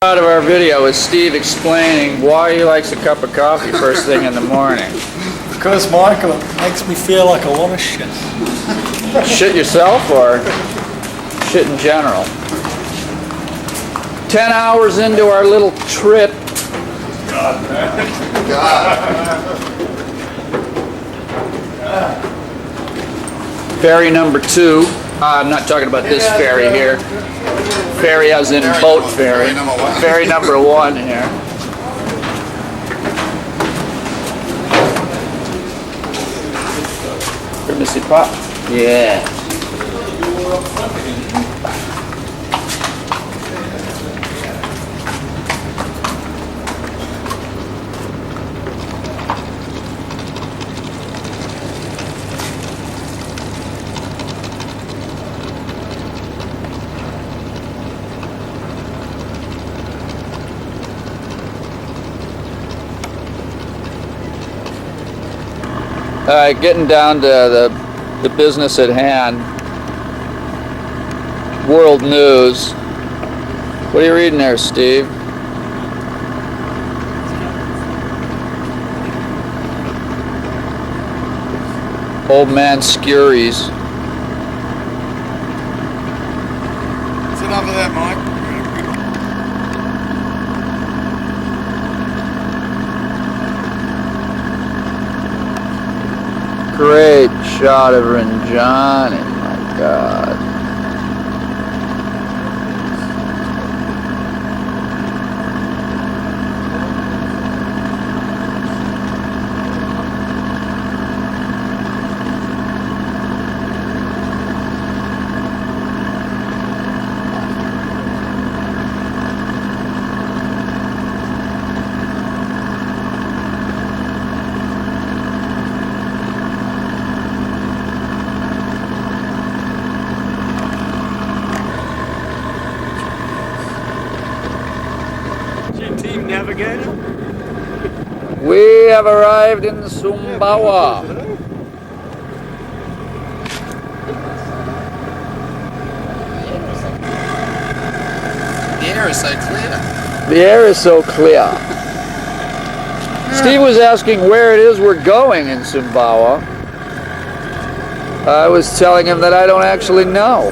Out of our video is Steve explaining why he likes a cup of coffee first thing in the morning. Because, Michael, it makes me feel like I want to shit. Shit yourself or shit in general? 10 hours into our little trip. Ferry number 2. I'm not talking about this ferry here. Ferry as in boat ferry. Ferry number 1 here. Missy Pop? Yeah. Alright, getting down to the business at hand. World news. What are you reading there, Steve? Old man Scuries. What's enough of that, Mike? Great shot of Ranjani, my God. Navigator? We have arrived in Sumbawa. The air is so clear. The air is so clear. Steve was asking where it is we're going in Sumbawa. I was telling him that I don't actually know.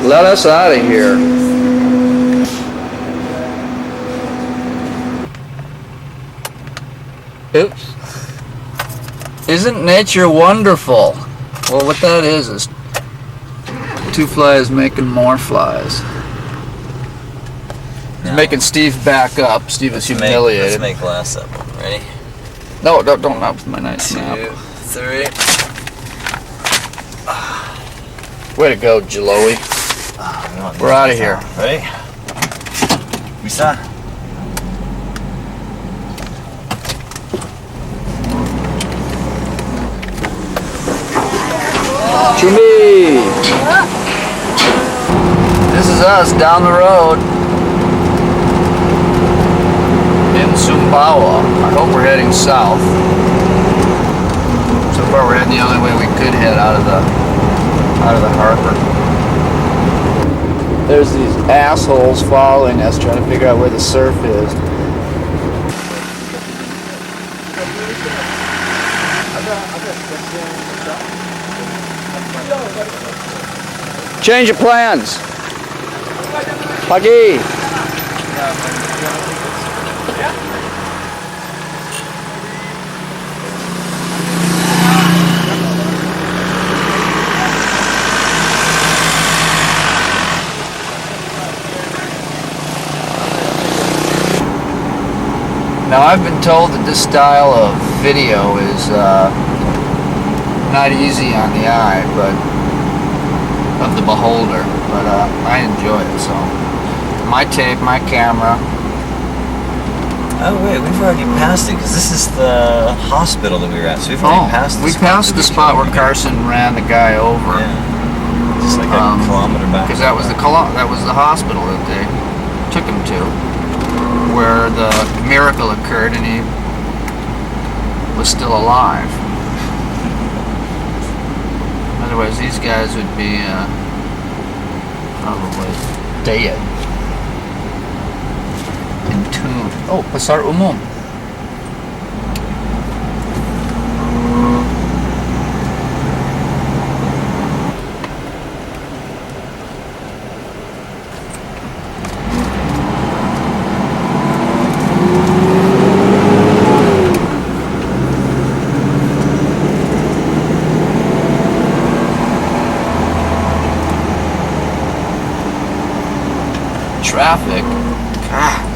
Let us out of here. Oops. Isn't nature wonderful? Well, what that is 2 flies making more flies. No. Making Steve back up. Steve is humiliated. Let's make glass up. Ready? No, don't knock with my nice 2, snap. 3. Way to go, Jalowie. We're out of here. Ready? Bisa. Chumi! This is us down the road in Sumbawa. I hope we're heading south. So far we're heading the only way we could head out of the harbor. There's these assholes following us trying to figure out where the surf is. Change of plans. Pagi. Now I've been told that this style of video is not easy on the eye, but of the beholder, but I enjoy it. So my tape, my camera, Oh wait, we've already passed it because this is the hospital that we were at. So we've already passed. We passed the spot where Carson ran the guy over. Yeah. Just like a kilometer back. Because that was the hospital that they took him to, where the miracle occurred and he was still alive. Otherwise, these guys would be probably dead. Entombed. Oh, Pasar Umum. Traffic. God.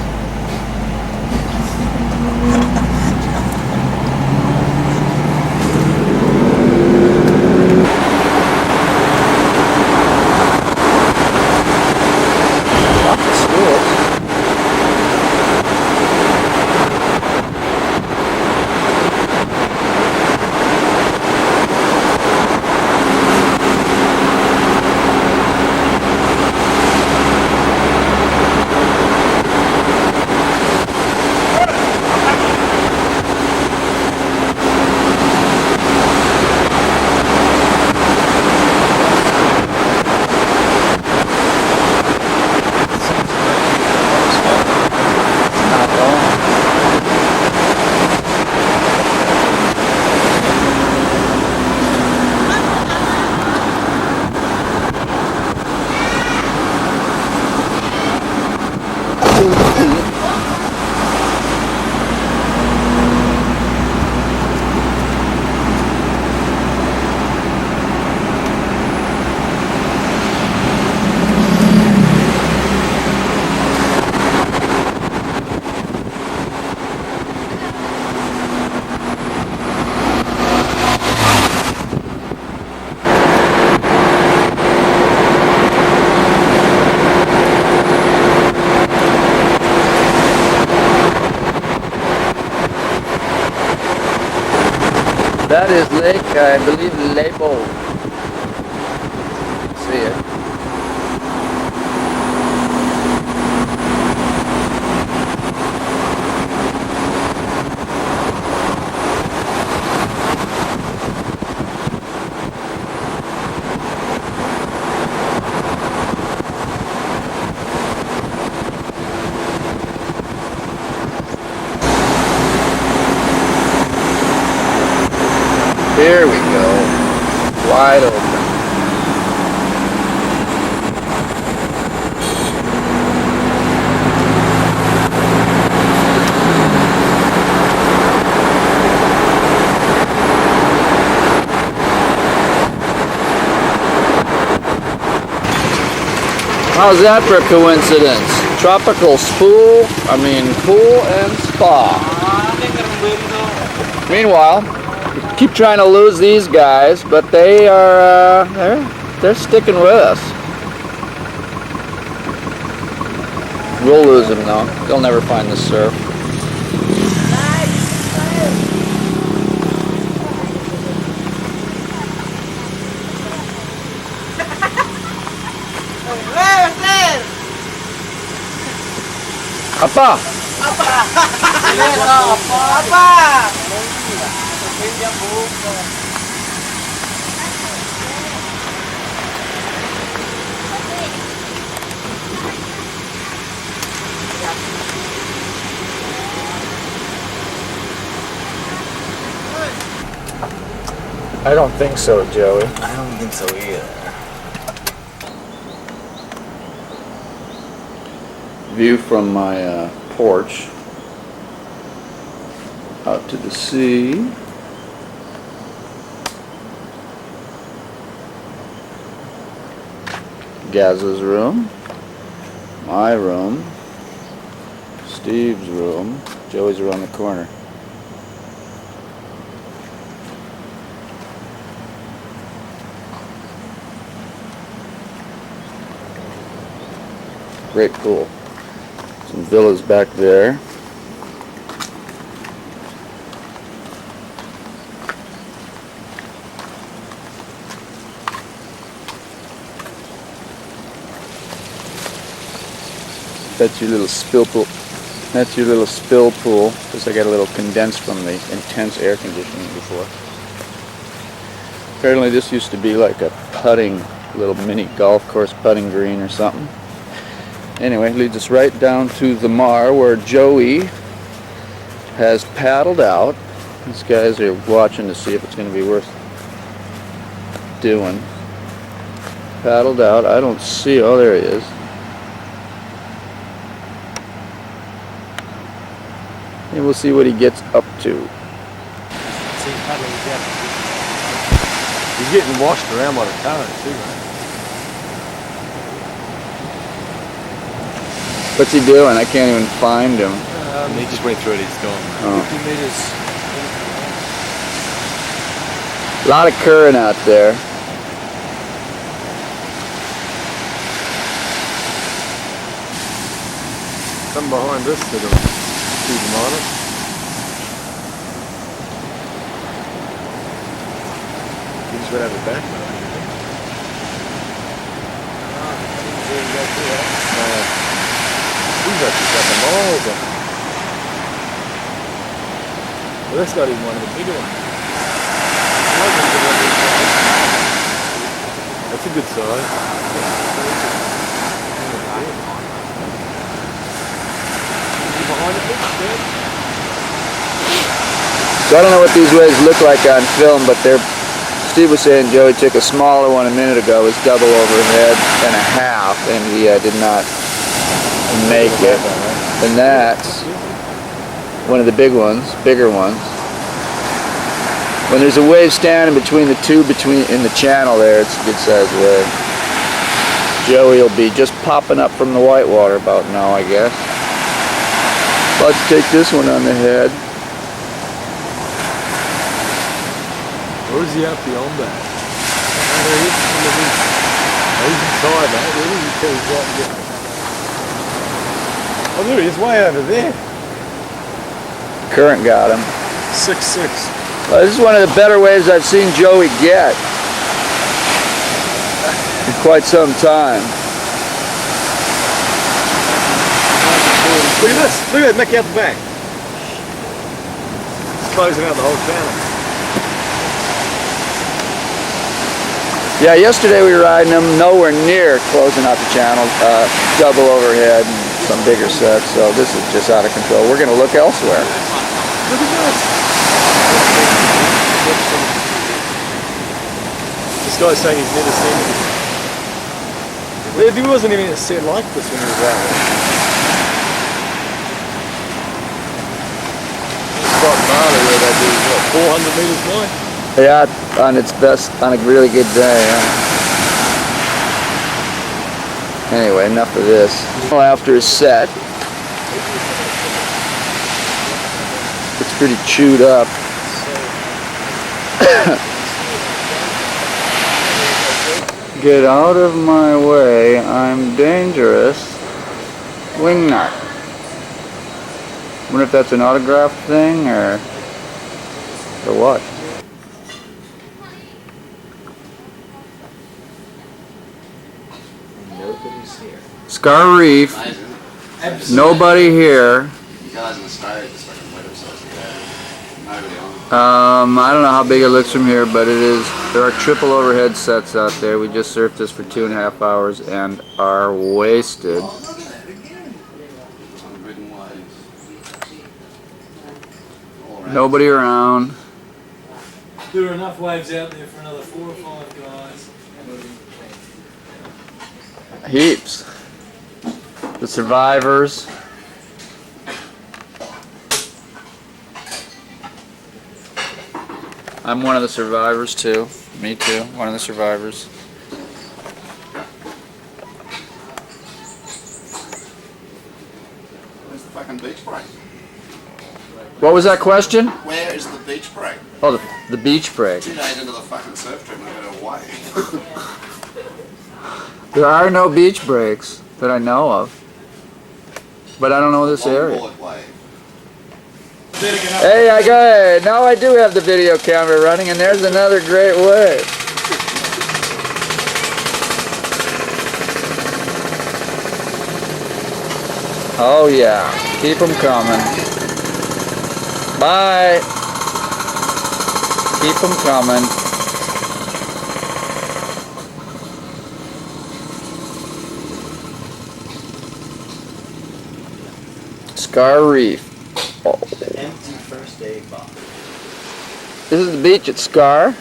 That is Lake, I believe, Lebo. See it. Here we go, wide open. How's that for a coincidence? Tropical pool and spa. Meanwhile, keep trying to lose these guys, but they are they're sticking with us. We'll lose them though. They'll never find the surf. Apa? I don't think so, Joey. I don't think so either. View from my porch out to the sea. Gaz's room, my room, Steve's room, Joey's around the corner. Great pool. Some villas back there. That's your little spill pool. That's your little spill pool, because I got a little condensed from the intense air conditioning before. Apparently this used to be like a putting, little mini golf course putting green or something. Anyway, it leads us right down to the Mar, where Joey has paddled out. These guys are watching to see if it's going to be worth doing. Paddled out. I don't see. Oh, there he is. And we'll see what he gets up to. He's getting washed around by the current too, man. What's he doing? I can't even find him. He just went through it, he's gone. Oh. 50 meters. A lot of current out there. Some behind us that will keep him on it. He just went over the back. He's actually got the miles on. Well, that's not even one of the bigger ones. That's a good size. So I don't know what these waves look like on film, but they're. Steve was saying Joey took a smaller one a minute ago. It was double overhead and a half, and he did not make it. And that's one of the bigger ones. When there's a wave standing between the two, in the channel there, it's a good sized wave. Joey will be just popping up from the whitewater about now, I guess. Let's take this one on the head. Or is he up beyond that? Oh, there he is. He's inside that, really. You tell he's right there. Oh, there he is, way over there. Current got him. 6'6". This is one of the better waves I've seen Joey get in quite some time. Look at this. Look at that, Mickey out the back. It's closing out the whole channel. Yeah, yesterday we were riding them nowhere near closing out the channel, double overhead and some bigger sets, so this is just out of control. We're going to look elsewhere. Look at this. This guy's saying he's never seen it. There wasn't even a set like this when he was out there. Spot Marley where they do, what, 400 metres wide? Yeah, on its best, on a really good day, yeah. Anyway, enough of this. After a set, it's pretty chewed up. Get out of my way, I'm dangerous. Wingnut. Wonder if that's an autograph thing or what. Nobody's here. Scar Reef, nobody here. You guys in the state just fucking let themselves go. Nobody on. I don't know how big it looks from here, but there are triple overhead sets out there. We just surfed this for 2.5 hours and are wasted. Oh, look at that again. Unridden waves. All around. Nobody around. There are enough waves out there for another 4 or 5 guys. Heaps. The survivors. I'm one of the survivors too. Me too. One of the survivors. Where's the fucking beach break? What was that question? Where is the beach break? Oh, the beach break. 2 days into the fucking surf trip and I got away. There are no beach breaks that I know of. But I don't know this area. Longboard wave. Hey, now I do have the video camera running, and there's another great wave. Oh yeah, keep them coming. Bye. Keep them coming. Scar Reef. Oh. The empty first aid box. This is the beach at Scar.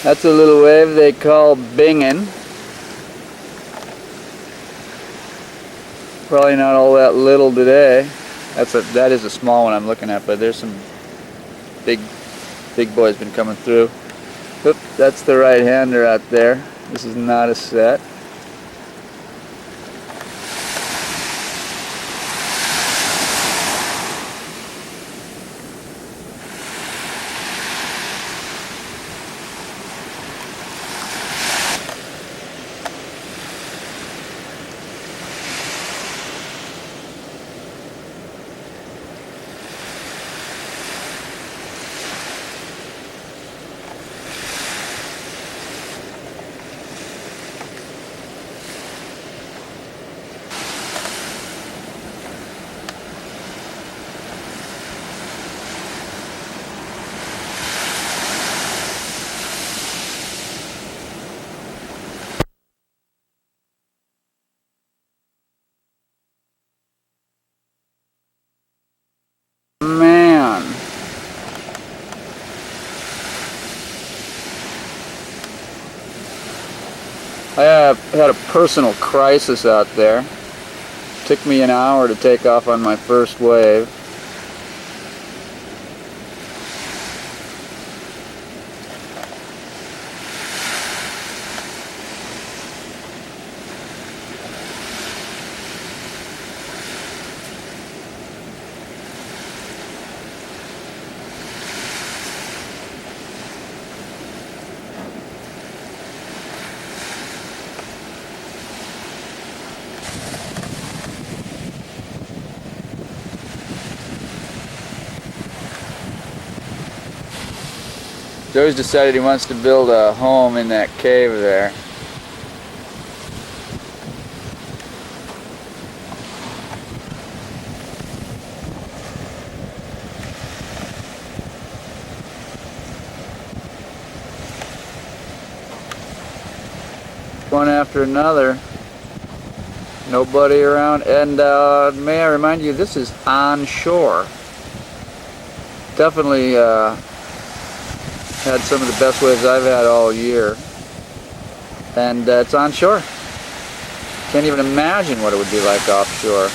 That's a little wave they call bingin'. Probably not all that little today. That is a small one I'm looking at, but there's some big boys been coming through. Oop, that's the right-hander out there. This is not a set. Man. I have had a personal crisis out there. Took me an hour to take off on my first wave. Joe's decided he wants to build a home in that cave there. One after another. Nobody around. And may I remind you, this is on shore. Definitely had some of the best waves I've had all year. And it's on shore. Can't even imagine what it would be like offshore.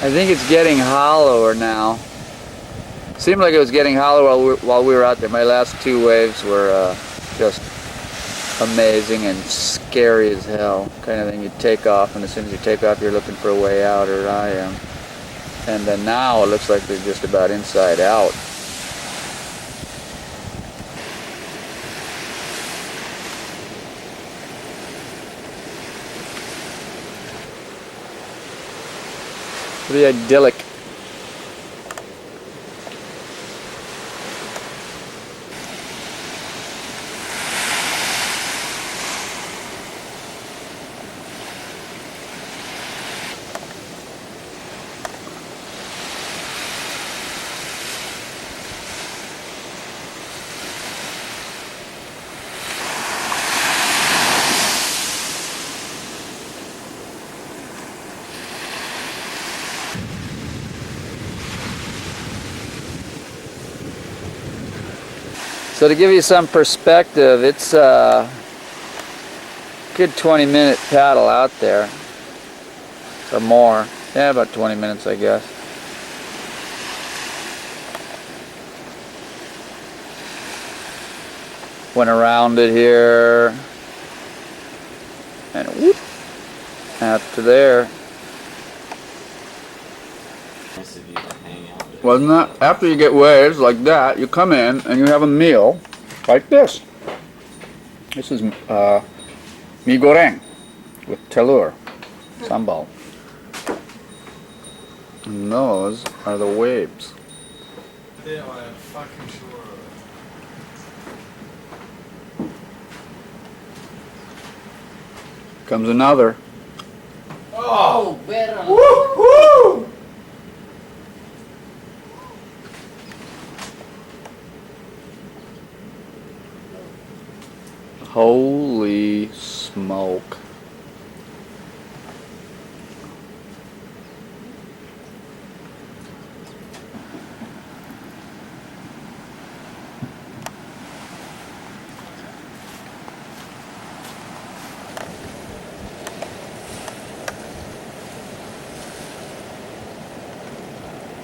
I think it's getting hollower now. Seemed like it was getting hollow while we were out there. My last two waves were just amazing and scary as hell. Kind of thing you take off, and as soon as you take off, you're looking for a way out, or I am. And then now it looks like they're just about inside out. Pretty idyllic. So to give you some perspective, it's a good 20-minute paddle out there, or more. Yeah, about 20 minutes, I guess. Went around it here, and whoop, out to there. Nice of you to hang out with. Wasn't that? After you get waves like that, you come in and you have a meal like this. This is mi goreng with telur, sambal. And those are the waves. Yeah, I am fucking sure of it. Comes another. Oh, better. Woo! Holy smoke.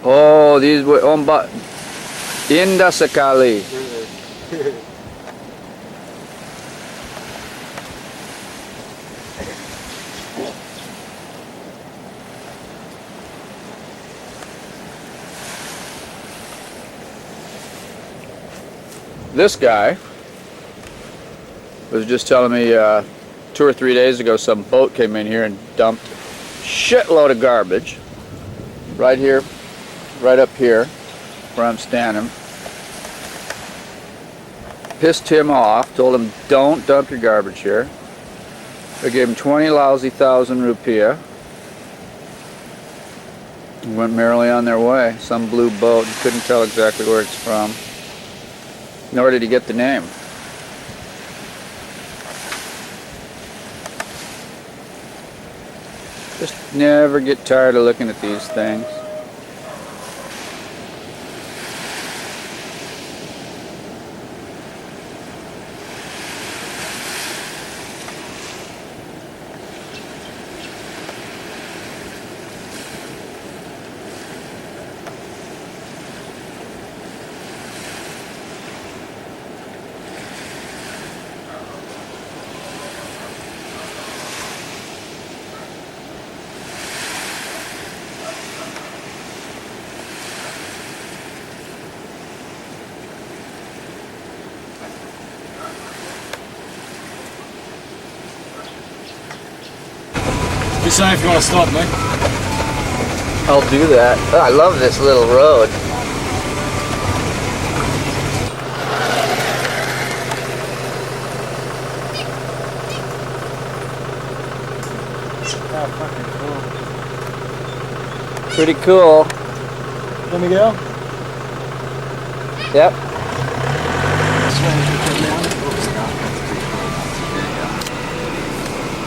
Oh, these were indah sekali. This guy was just telling me 2 or 3 days ago some boat came in here and dumped a shitload of garbage right here, right up here where I'm standing. Pissed him off, told him don't dump your garbage here. They gave him 20 lousy thousand rupiah. Went merrily on their way. Some blue boat, couldn't tell exactly where it's from. Nor did he get the name. Just never get tired of looking at these things. Be safe if you want to stop, mate. I'll do that. Oh, I love this little road. Oh, fucking cool. Pretty cool. Let me go. Yep.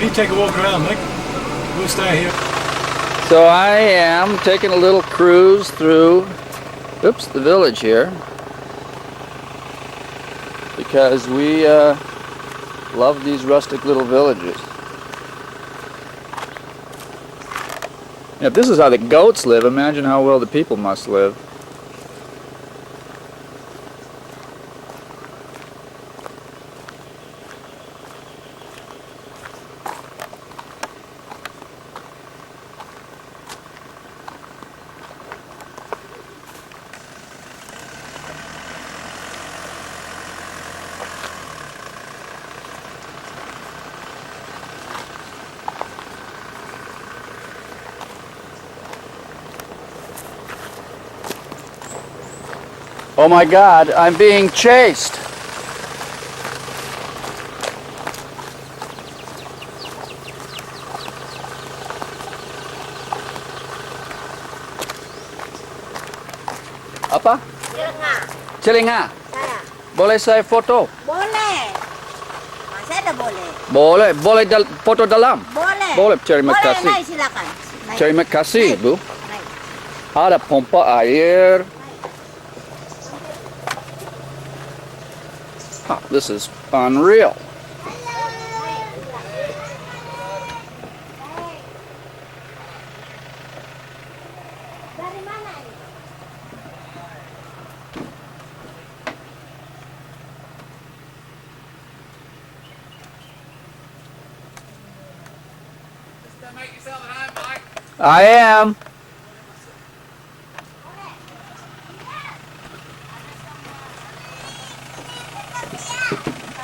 You take a walk around, mate. We'll stay here. So I am taking a little cruise through, oops, the village here, because we love these rustic little villages. And if this is how the goats live, imagine how well the people must live. Oh my God, I'm being chased. Apa? Celinga. Saya. Boleh saya foto? Boleh. Saya ada boleh. Boleh, boleh foto dalam? Boleh. Boleh, terima kasih. Boleh, naik silakan. Naik. Terima kasih, Naik. Bu. Naik. Ada pompa air. Huh, this is unreal. Dari mana ini? I am.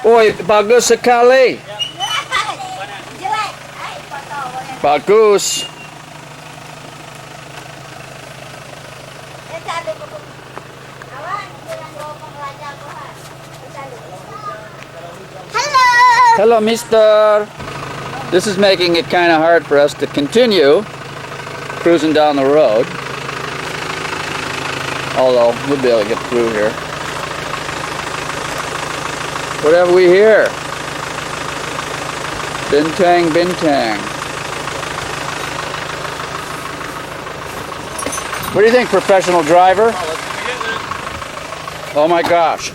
Oi, bagus sekali. Jelek. Hai, foto boleh. Bagus. Cari buku. Awan, bilang bawa pembelajar Tuhan. Cari. Hello. Hello, mister. This is making it kind of hard for us to continue cruising down the road. Although, we'll be able to get through here. What have we here? Bintang, Bintang. What do you think, professional driver? Oh my gosh.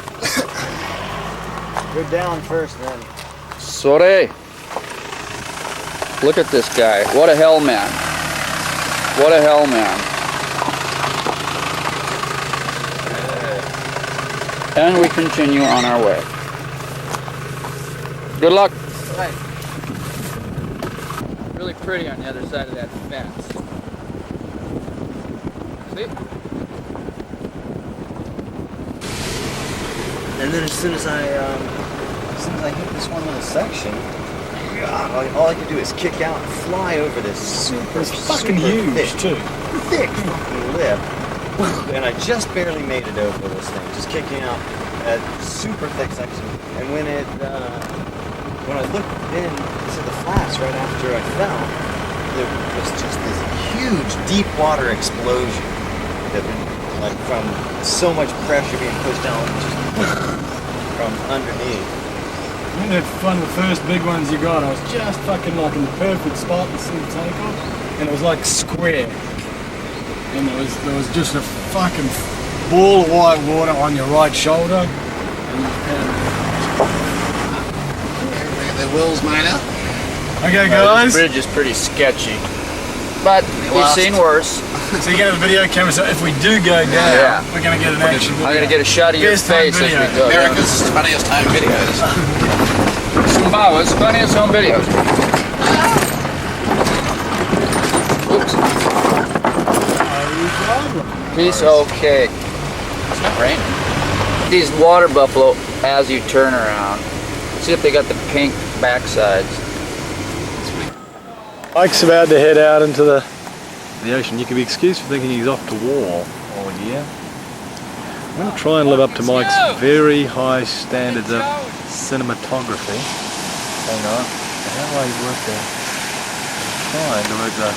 Go down first, then. Sorry. Look at this guy. What a hellman. What a hellman. And we continue on our way. Good luck. Right. Really pretty on the other side of that fence. See? And then as soon as I hit this one little section, all I can do is kick out and fly over this super, It's fucking super huge too. thick fucking lip. And I just barely made it over this thing, just kicking out a super thick section. And when I looked into the flats right after I fell, there was just this huge deep water explosion that, like, from so much pressure being pushed down just from underneath. I think that's one of the first big ones you got. I was just fucking like in the perfect spot to see the takeoff, and it was like square. And there was just a fucking ball of white water on your right shoulder. And you The wheels made up. okay, This guys. bridge is pretty sketchy. But we've seen worse. So you get a video camera. So if we do go down, Yeah. we're gonna get an action video. I'm gonna get a shot of your Best home face as we video. go. America's funniest home videos. Sumbawa's funniest home videos. Oops. Piece of cake. It's not raining. These water buffalo as you turn around. See if they got the pink backsides. Mike's about to head out into the ocean. You can be excused for thinking he's off to war all year. I'm going to try and live up to Mike's very high standards of cinematography. Hang on. How do I work there? Trying to work the...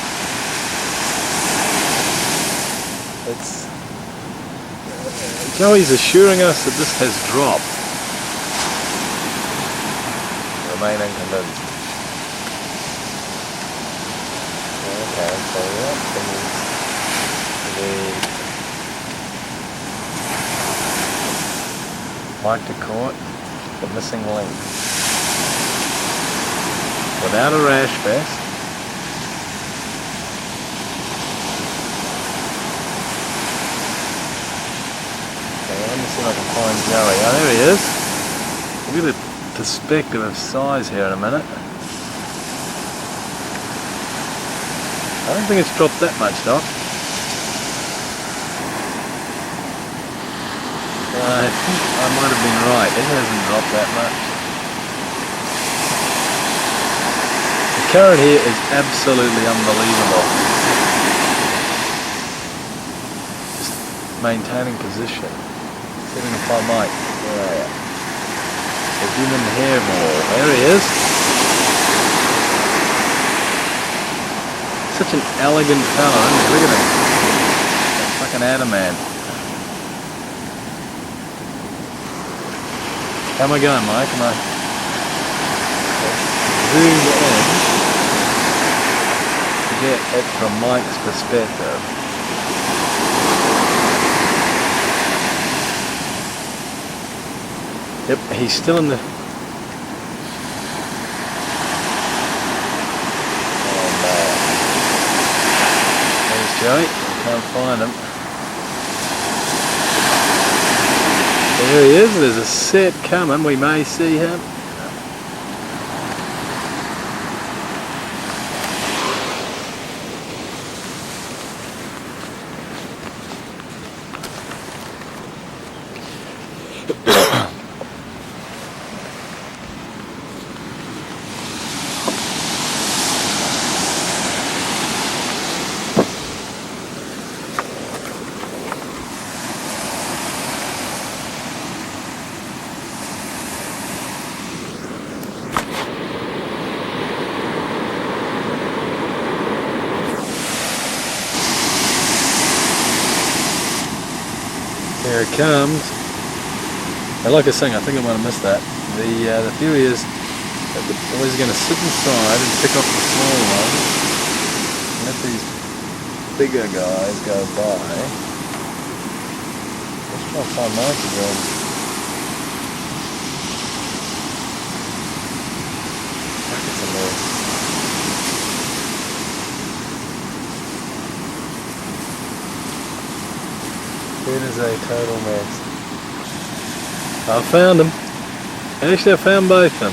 It's... Joey's assuring us that this has dropped. Remain unconvinced. Okay, so that is the Mike to court, the missing link. Without a rash vest. Okay, let me see if I can find Joey. Oh, there he is. Look at the perspective of size here in a minute. I don't think it's dropped that much, Doc. I think I might have been right. It hasn't dropped that much. The current here is absolutely unbelievable. Just maintaining position. Sitting upon Mike. Where are you? The human hair ball. There he is. Such an elegant fellow, isn't he? Look at him. That fucking adamant. How am I going, Mike? Am I zoomed in to get it from Mike's perspective? Yep, he's still in the... Oh man. There's Joey. I can't find him. There he is. There's a set coming. We may see him. Here it comes. And like I was saying, I think I might have missed that. The theory is that the boys are going to sit inside and pick off the small ones and let these bigger guys go by. Let's try and find Mike again. It's a mess. It is a total mess. I found them. Actually, I found both of them.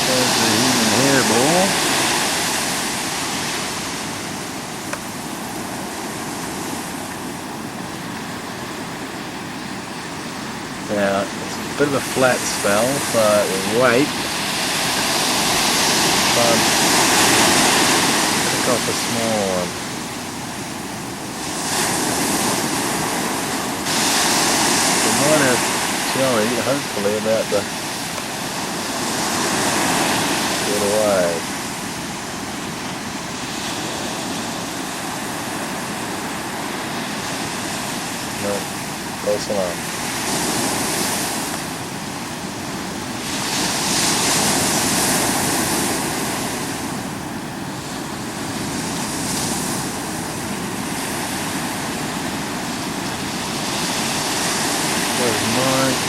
There's the human hairball. Now, it's a bit of a flat spell, so we'll wait. Try and pick off a small one. Might have Joey, hopefully, about to get away. No, close enough. There's Mike.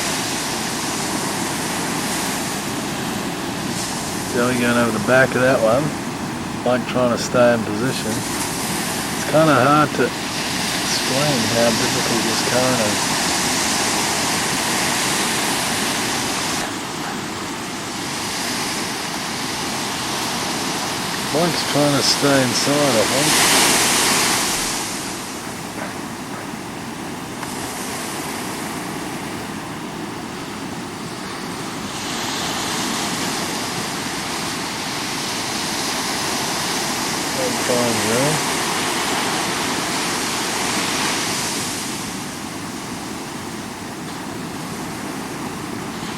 Joey going over the back of that one. Mike trying to stay in position. It's kind of hard to explain how difficult this current is. Mike's trying to stay inside, I think.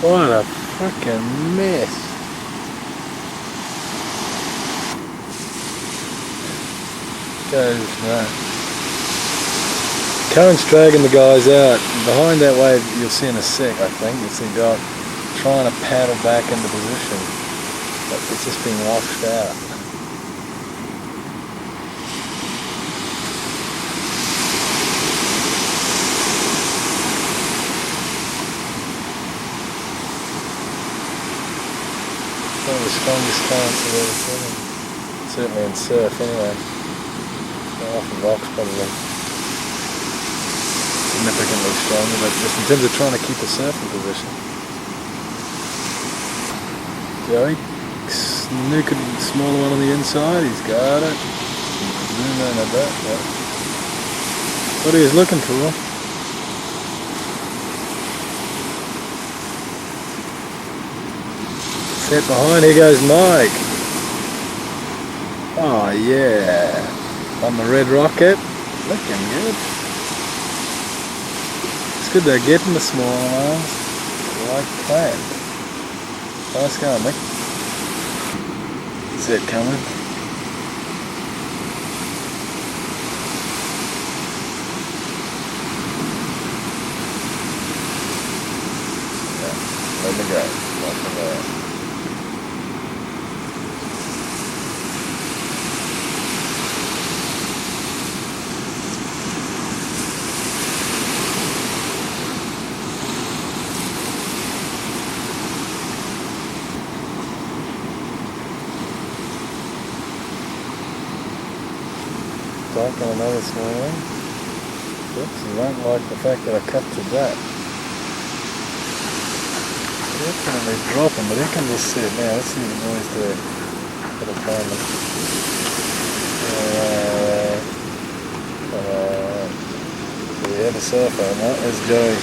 What a freaking mess. Goes that. Current's dragging the guys out. Behind that wave you'll see in a sec, I think. You'll see guy trying to paddle back into position. But it's just being washed out. One of the strongest currents I've ever seen. Certainly in surf anyway. Off the rocks probably. Significantly stronger, but just in terms of trying to keep the surf in position. Joey, snooking the smaller one on the inside, he's got it. Zoom in a bit, yeah. What he was looking for. Set behind, here goes Mike. Oh yeah, on the red rocket, looking good. It's good they're getting the small ones, like that. Nice going, Mick. Set coming. Yeah, let me go, let me go. like on another small one. Oops, you won't like the fact that I captured that. Definitely dropping, but he can just sit. Now let's see what the boys do. Gotta find them. Yeah, the surfer, no? There's Joey.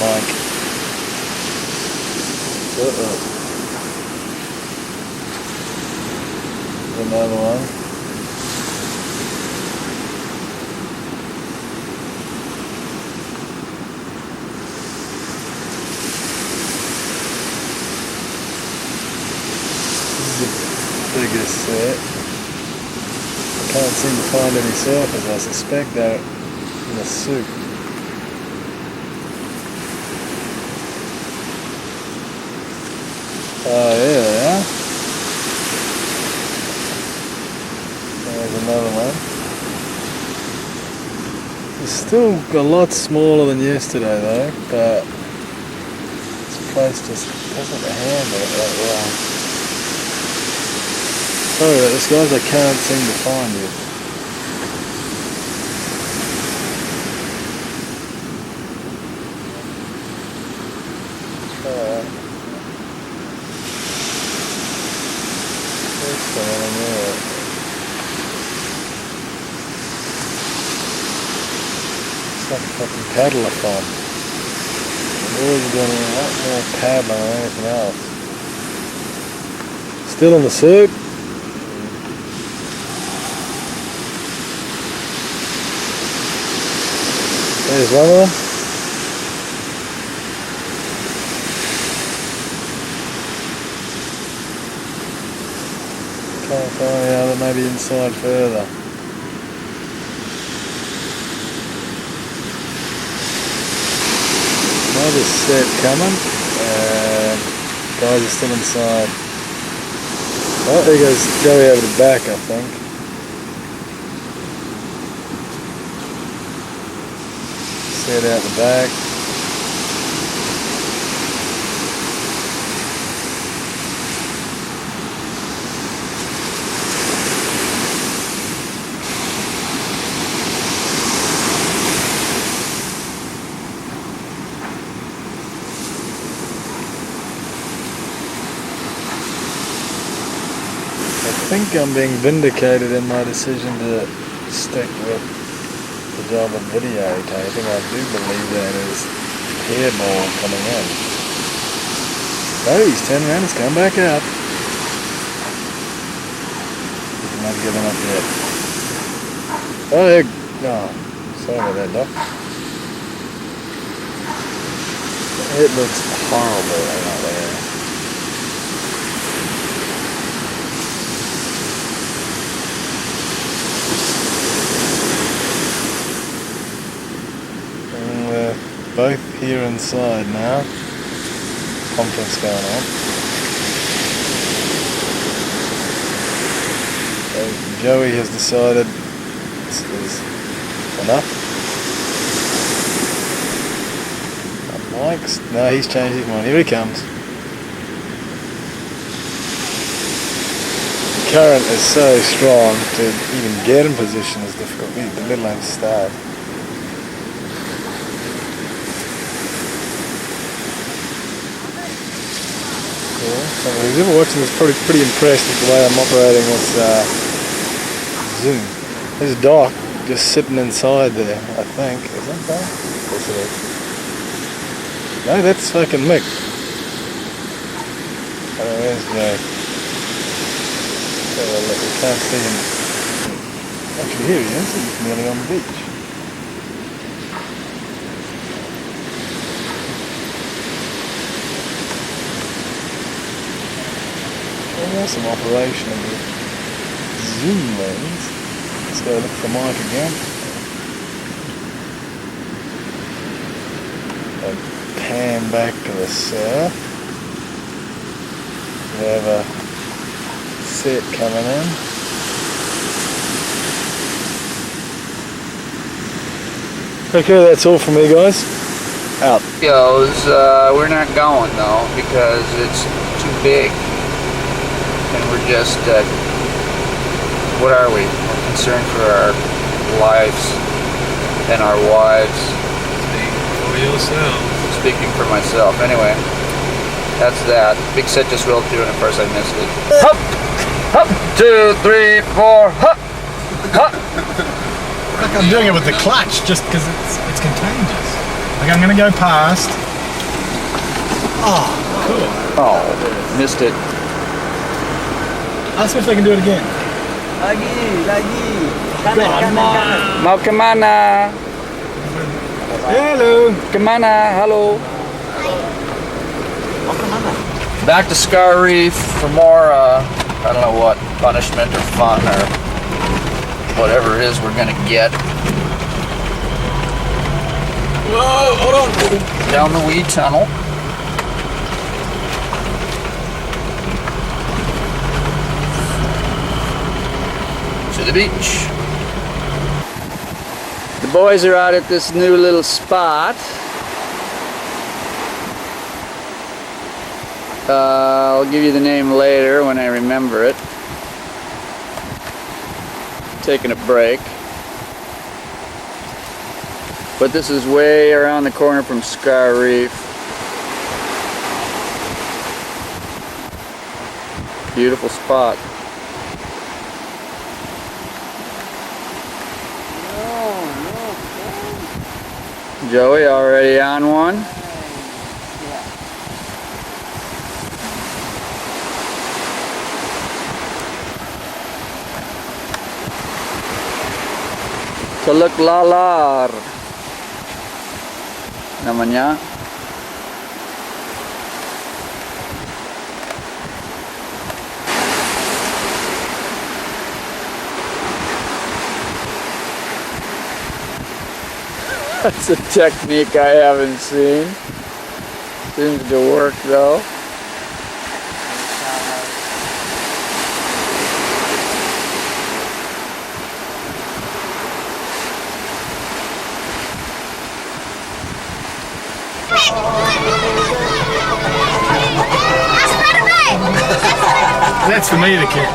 Mike. Another one. This is the biggest set. I can't seem to find any surfers. I suspect they're in the soup. Oh, yeah, they are. There's another one. It's still a lot smaller than yesterday though, but this place just doesn't handle it that well. Sorry about this guys, I can't seem to find you. There's someone in there. It's like a fucking paddle-a-thon. I'm always doing a lot more paddling than anything else. Still on the circ. There's one of them. Can't find the other, maybe inside further. Another set coming, and guys are still inside. Oh, there goes Joey over the back, I think. Set out the back. I think I'm being vindicated in my decision to stick with the job of videotaping. I do believe that is hairball coming in. Oh, he's turned around, he's come back up. He's not giving up yet. Oh, sorry about that, Doc. It looks horrible out there. Both here inside now. Conference going on. So Joey has decided this is enough. Mike's, no, he's changed his mind. Here he comes. The current is so strong to even get in position is difficult. The little end start. So who's ever watching this is probably pretty impressed with the way I'm operating this zoom. There's Doc just sitting inside there, I think. Is that Doc? Yes it is. No, that's fucking Mick. Oh, there's Joe. So look, we can't see him. Actually here he is, he's nearly on the beach. Awesome operation of the zoom lens. Let's go look for Mike again. And pan back to the surf. We have a set coming in. Okay, that's all from me guys. Out. We're not going though because it's too big. And we're just what are we? We're concerned for our lives and our wives. Speak for yourself. Speaking for myself. Anyway, that's that. Big set just rolled through and at first I missed it. Hup! Hup! 2, 3, 4, hup! Hup! Like I'm doing it with the clutch just because it's contagious. Like I'm going to go past. Oh, cool. Oh, missed it. Ask me if they can do it again. Lagi. Mau kemana? Hello. Kemana? Hello. Back to Scar Reef for more, I don't know what, punishment or fun or whatever it is we're gonna get. Whoa, hold on. Down the wee tunnel. To the beach. The boys are out at this new little spot. I'll give you the name later when I remember it. Taking a break. But this is way around the corner from Scar Reef. Beautiful spot. Joey already on one. Teluk lalar namanya. That's a technique I haven't seen. Seems to work though. That's for me to kick.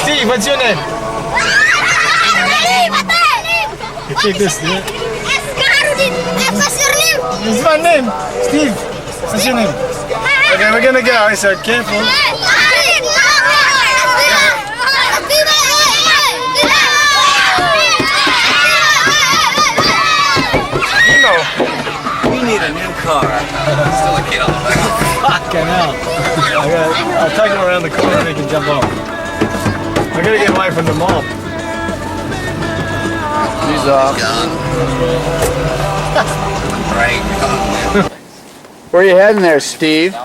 Steve, what's your name? You kick this, yeah? It's my name, Steve. What's your name? Okay, we're gonna go, so careful. You know, We need a new car. Still a kid on the back. fucking hell. I'll take him around the corner and he can jump off. I gotta get away from the mob. He's off. Right. Where are you heading there, Steve?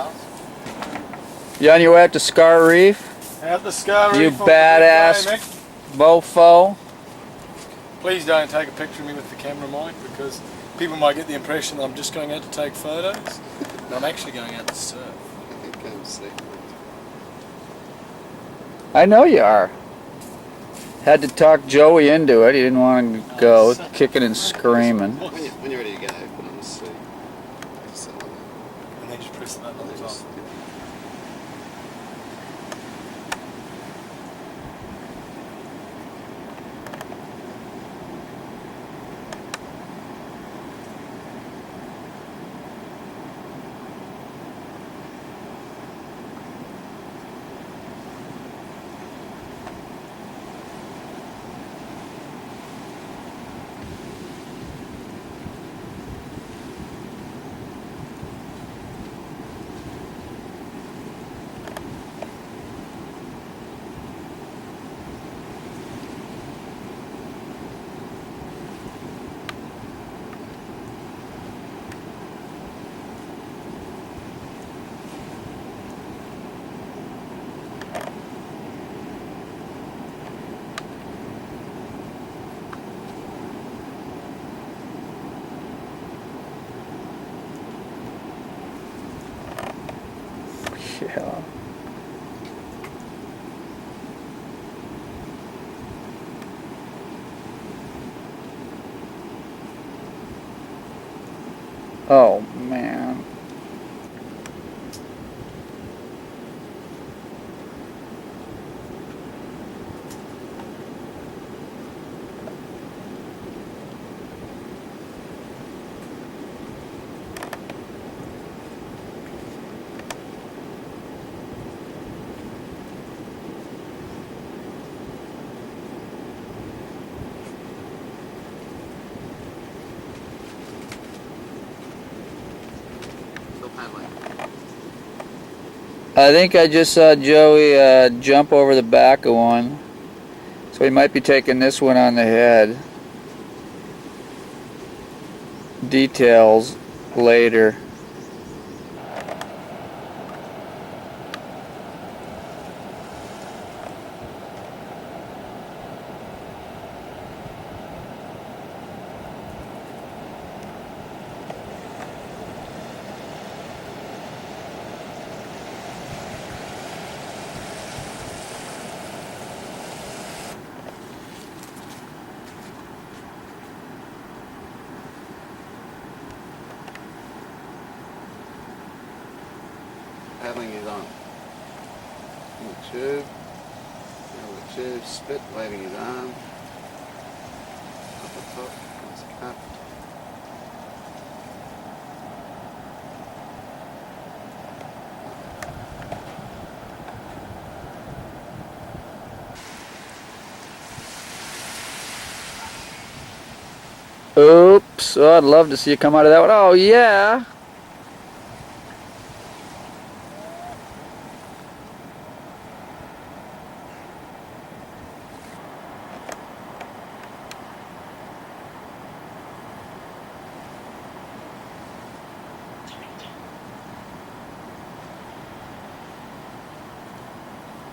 You on your way up to Scar Reef? Out the Scar You Reef on the badass big way, Mick. mofo. Please don't take a picture of me with the camera, Mike, because people might get the impression that I'm just going out to take photos. And I'm actually going out to surf. I know you are. Had to talk Joey into it. He didn't want to go, kicking and screaming. When you're ready to go, put on the seat. And then just press the button on the top. Yeah. Oh man. I think I just saw Joey jump over the back of one. So he might be taking this one on the head. Details later. Paddling is on. In the tube. Now the tube, spit, waving his arm. Up the top, it's up. Oops. Oh, I'd love to see you come out of that one. Oh, yeah.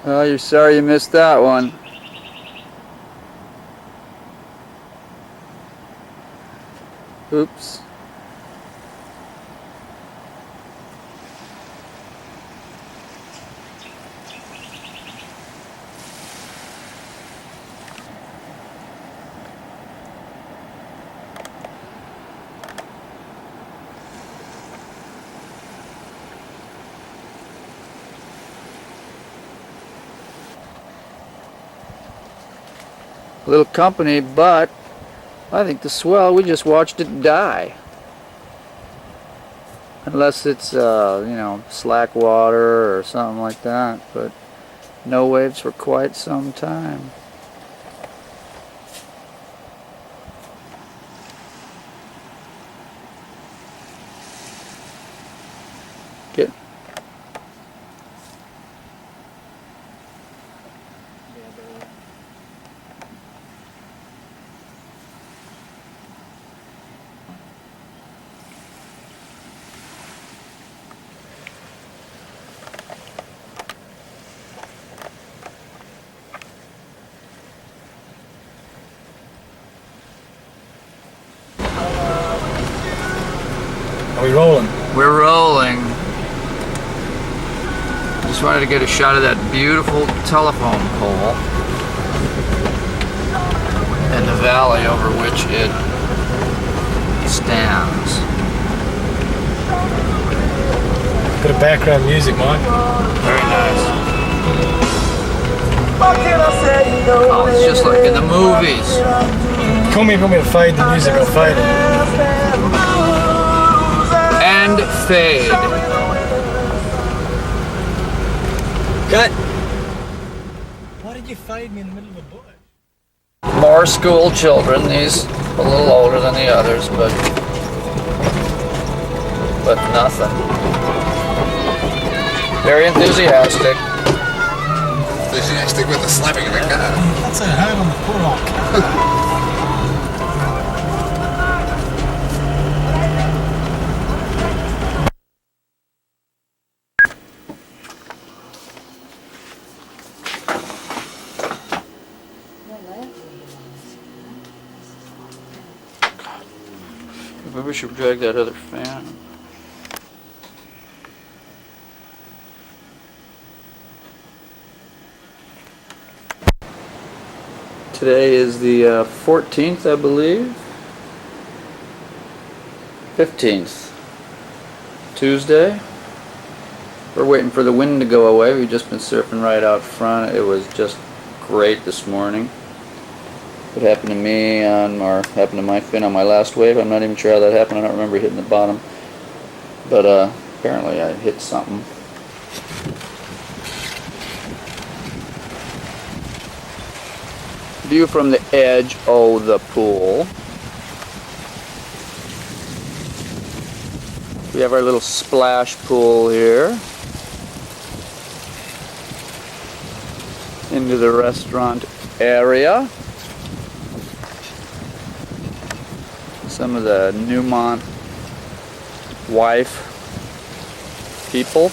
Oh, you're sorry you missed that one. Oops. A little company, but I think the swell, we just watched it die. Unless it's, you know, slack water or something like that, but no waves for quite some time. Get. Are we rolling? We're rolling. Just wanted to get a shot of that beautiful telephone pole and the valley over which it stands. Bit of background music, Mike. Very nice. Oh, it's just like in the movies. Call me to fade the music, I'll fade it. And fade. Cut! Why did you fade me in the middle of a bush? More school children. These a little older than the others, but nothing. Very enthusiastic. Enthusiastic with the slapping of the car. That's a hard on the pull-off. Maybe we should drag that other fan. Today is the 14th, I believe. 15th. Tuesday. We're waiting for the wind to go away. We've just been surfing right out front. It was just great this morning. What happened to me or happened to my fin on my last wave, I'm not even sure how that happened. I don't remember hitting the bottom. But apparently I hit something. View from the edge of the pool. We have our little splash pool here. into the restaurant area. Some of the Newmont wife people.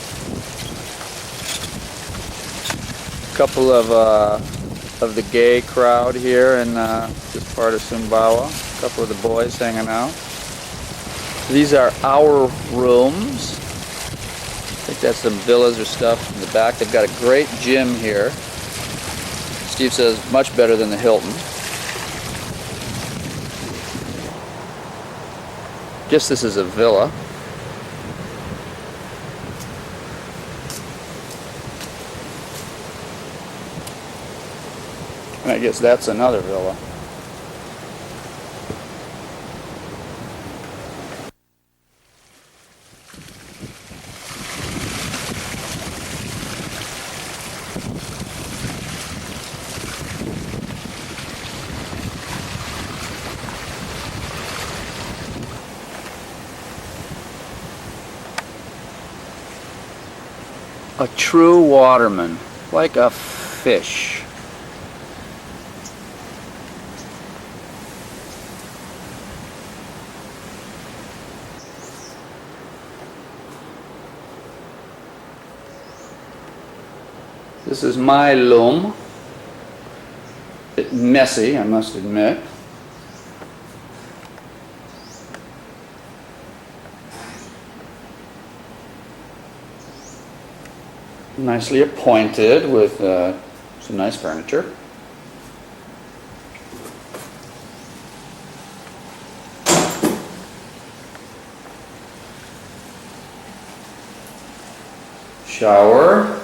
A couple of the gay crowd here in this part of Sumbawa. A couple of the boys hanging out. These are our rooms. I think that's some villas or stuff in the back. They've got a great gym here. Steve says much better than the Hilton. Guess this is a villa. And I guess that's another villa. A true waterman, like a fish. This is my loom. A bit messy, I must admit. Nicely appointed with some nice furniture. Shower.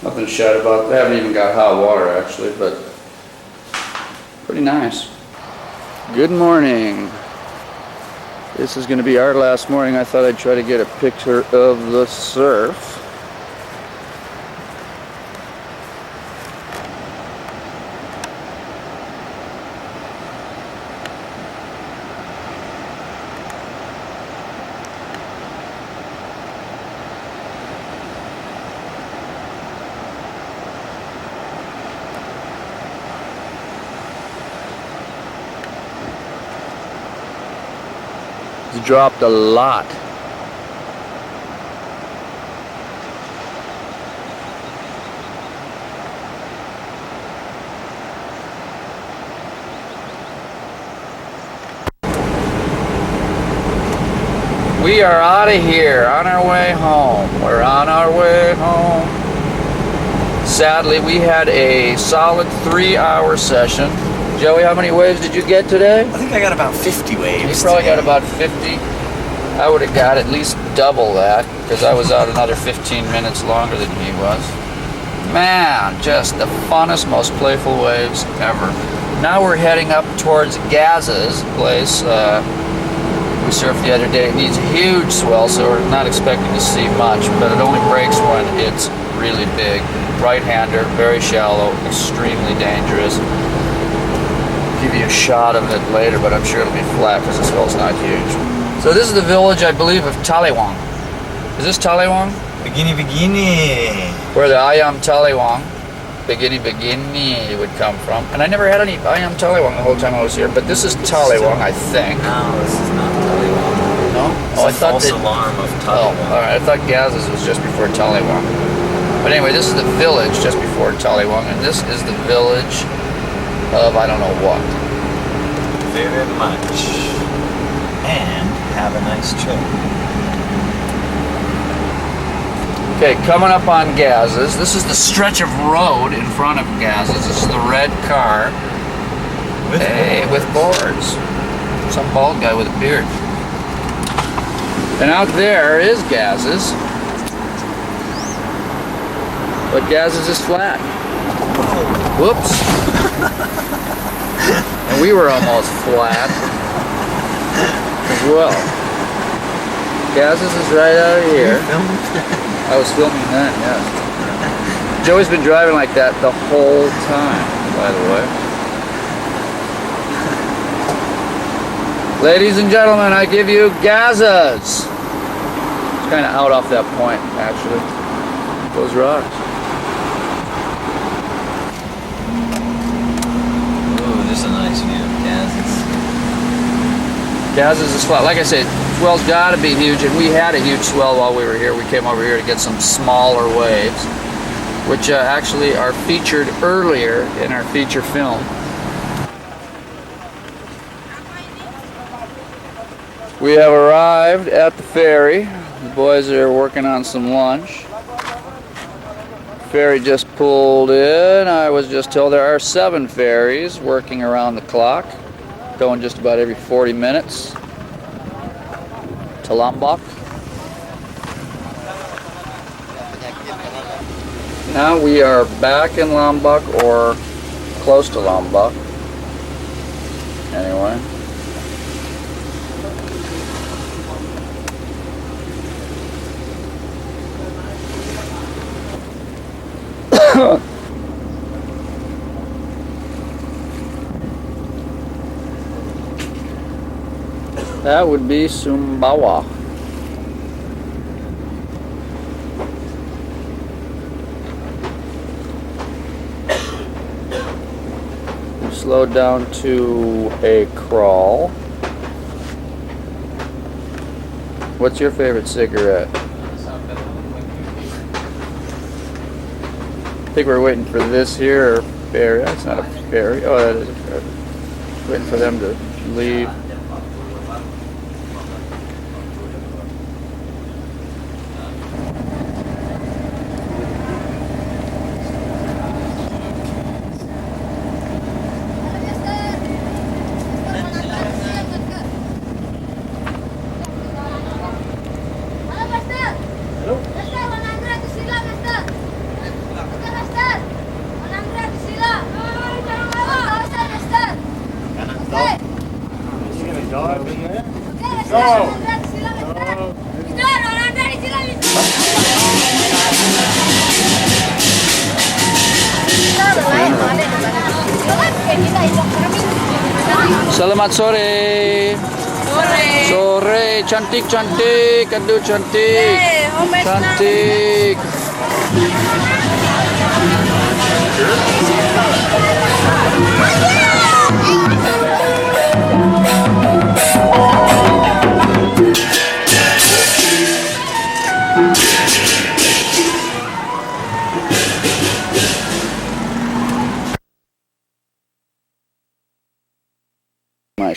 Nothing shed about that. I haven't even got hot water actually, but pretty nice. Good morning. This is going to be our last morning. I thought I'd try to get a picture of the surf. It's dropped a lot. We are out of here, on our way home. We're on our way home. Sadly, we had a solid 3-hour session. Joey, how many waves did you get today? I think I got about 50 waves. You probably got about 50. I would have got at least double that because I was out another 15 minutes longer than he was. Man, just the funnest, most playful waves ever. Now we're heading up towards Gaz's place. We surfed the other day. It needs a huge swell, so we're not expecting to see much, but it only breaks when it's really big. Right-hander, very shallow, extremely dangerous. Give you a shot of it later, but I'm sure it'll be flat because the swell's not huge. So this is the village, I believe, of Taliwang. Is this Taliwang? Begini. Where the ayam Taliwang, begini would come from. And I never had any ayam Taliwang the whole time I was here, but this is Taliwang, I think. No, this is not Taliwang. No? It's Oh, I a thought false that. alarm of Oh, Taliwang. alright. I thought Gaz's was just before Taliwang. But anyway, this is the village just before Taliwang, and this is the village of I don't know what. Very much. And have a nice trip. Okay, coming up on Gaz's. This is the stretch of road in front of Gaz's. This is the red car. With boards. Some bald guy with a beard. And out there is Gaz's. But Gaz's is flat. Whoops. And we were almost flat as well. Gaz's is right out of here. I was filming that, yes. Joey's been driving like that the whole time, by the way. Ladies and gentlemen, I give you Gaz's. It's kind of out off that point, actually. Those rocks. Ooh, just a nice view of Gaz. Gaz is a swell. Like I said, swell's got to be huge, and we had a huge swell while we were here. We came over here to get some smaller waves, which actually are featured earlier in our feature film. We have arrived at the ferry. The boys are working on some lunch. Ferry just pulled in. I was just told there are 7 ferries working around the clock, going just about every 40 minutes to Lombok. Now we are back in Lombok, or close to Lombok. Anyway. That would be Sumbawa. We slowed down to a crawl. What's your favorite cigarette? I think we're waiting for this here ferry. That's not a ferry. Oh, that is a ferry. Waiting for them to leave. Selamat sore. Sore, cantik. Aduh, cantik. Cantik. My